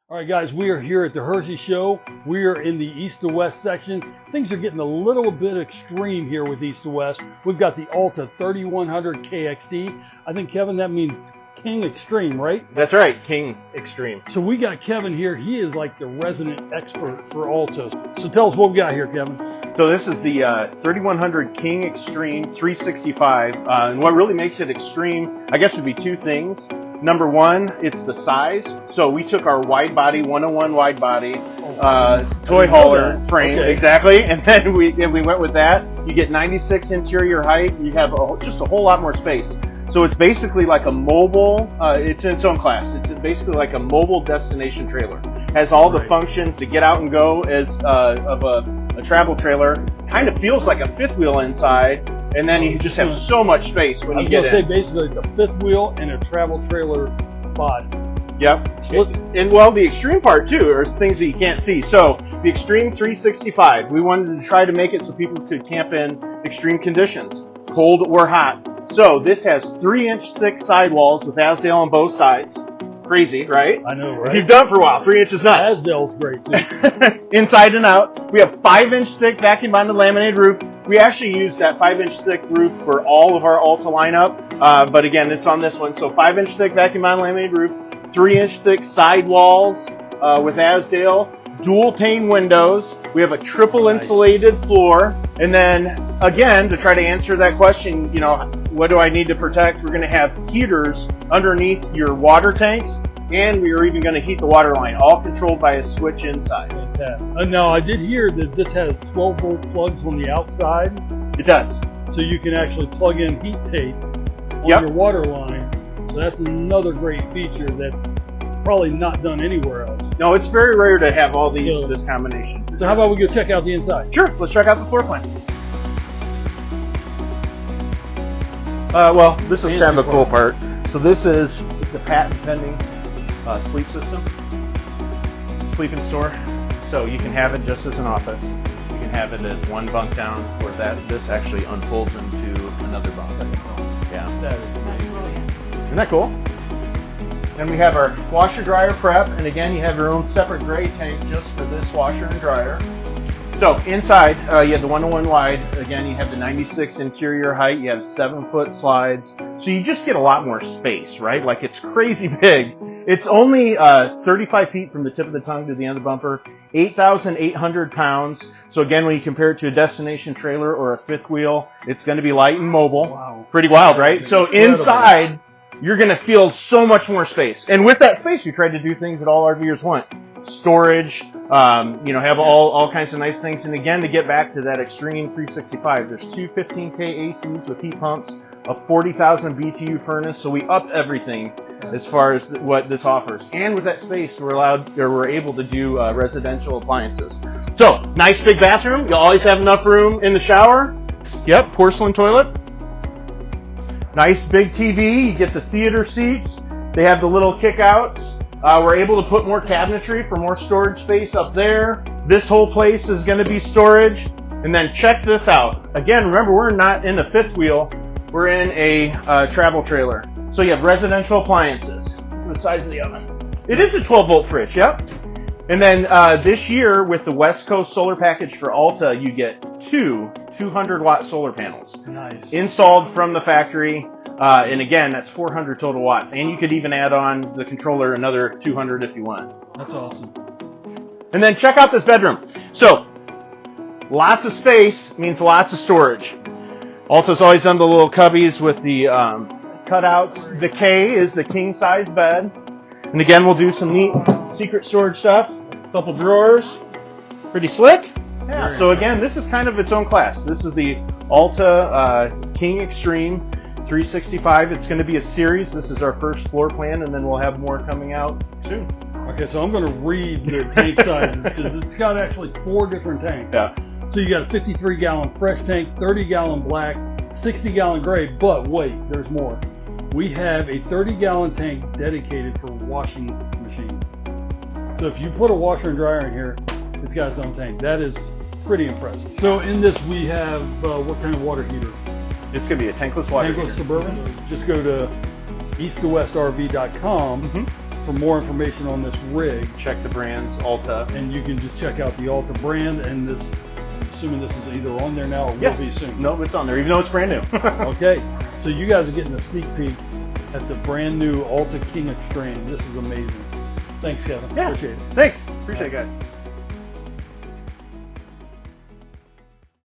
All right, guys, we are here at the Hershey Show. We are in the East to West section. Things are getting a little bit extreme here with East to West. We've got the Alta 3100 KXD. I think, Kevin, that means King Xtreme, right? That's right, King Xtreme. So we got Kevin here. He is like the resident expert for Altas. So tell us what we got here, Kevin. So this is the 3100 King Xtreme 365. And what really makes it extreme, I guess, would be two things. Number one, it's the size. So we took our wide body, 101 wide body, toy hauler frame, okay. Exactly, and then we went with that. You get 96 interior height. You have just a whole lot more space. So it's basically like a mobile. It's in its own class. It's basically like a mobile destination trailer. Has all the functions to get out and go as of a travel trailer. Kind of feels like a fifth wheel inside. And then you just have so much space when you get in. I was going to say, basically, it's a fifth wheel and a travel trailer body. Yep. And well, the extreme part, too, are things that you can't see. So the Xtreme 365, we wanted to try to make it so people could camp in extreme conditions, cold or hot. So this has 3-inch thick sidewalls with Asdale on both sides. Crazy, right? I know, right? If you've done it for a while, 3 inches nuts. Asdale's great, too. Inside and out. We have 5-inch thick vacuum bonded laminated roof. We actually use that 5-inch thick roof for all of our Alta lineup, but again, it's on this one. So 5-inch thick vacuum bonded laminated roof, 3-inch thick side walls with Asdale, dual pane windows. We have a triple insulated floor, and then again, to try to answer that question, you know, what do I need to protect? We're going to have heaters underneath your water tanks, and we are even going to heat the water line, all controlled by a switch inside. Fantastic. Now, I did hear that this has 12-volt plugs on the outside. It does. So you can actually plug in heat tape on your water line. So that's another great feature that's probably not done anywhere else. No, it's very rare to have all these this combination. So how about we go check out the inside? Sure. Let's check out the floor plan. Well, this is kind of a cool part. So it's a patent pending sleep system, sleeping store. So you can have it just as an office. You can have it as one bunk down, or this actually unfolds into another bunk. Yeah. That is amazing. Isn't that cool? And we have our washer dryer prep, and again, you have your own separate gray tank just for this washer and dryer. So inside, you have the 101 wide. Again, you have the 96 interior height. You have 7-foot slides. So you just get a lot more space, right? Like, it's crazy big. It's only 35 feet from the tip of the tongue to the end of the bumper, 8,800 pounds. So again, when you compare it to a destination trailer or a fifth wheel, it's going to be light and mobile. Wow. Pretty wild, right? So inside, you're going to feel so much more space. And with that space, you try to do things that all RVers want. Storage, have all kinds of nice things. And again, to get back to that Xtreme 365, there's two 15K ACs with heat pumps, a 40,000 BTU furnace. So we up everything as far as what this offers. And with that space, we're able to do residential appliances. So nice big bathroom. You always have enough room in the shower. Yep, porcelain toilet. Nice big TV. You get the theater seats. They have the little kickouts. We're able to put more cabinetry for more storage space up there. This whole place is going to be storage. And then check this out. Again, remember, we're not in a fifth wheel. We're in a travel trailer. So you have residential appliances. The size of the oven. It is a 12-volt fridge, yep. And then this year, with the West Coast solar package for Alta, you get two 200-watt solar panels. Nice. Installed from the factory. And again, that's 400 total watts. And you could even add on the controller another 200 if you want. That's awesome. And then check out this bedroom. So, lots of space means lots of storage. Alta's always done the little cubbies with the cutouts. The K is the king-size bed. And again, we'll do some neat secret storage stuff. A couple drawers. Pretty slick. Yeah. So again, this is kind of its own class. This is the Alta King Xtreme 365. It's going to be a series. This is our first floor plan, and then we'll have more coming out soon. Okay, so I'm going to read the tank sizes because it's got actually 4 different tanks. Yeah. So you got a 53-gallon fresh tank, 30-gallon black, 60-gallon gray, but wait, there's more. We have a 30-gallon tank dedicated for washing machine. So if you put a washer and dryer in here, it's got its own tank. That is pretty impressive. So in this we have, what kind of water heater? It's going to be a tankless water heater. Tankless Suburban. Just go to easttowwestrv.com for more information on this rig, check the brands, Alta. and you can just check out the Alta brand, and this, I'm assuming this is either on there now or Yes. will be soon. No, it's on there, even though it's brand new. Okay, so you guys are getting a sneak peek at the brand new Alta King Xtreme. This is amazing. Thanks, Kevin. Yeah. Appreciate it. Thanks. Appreciate it, guys.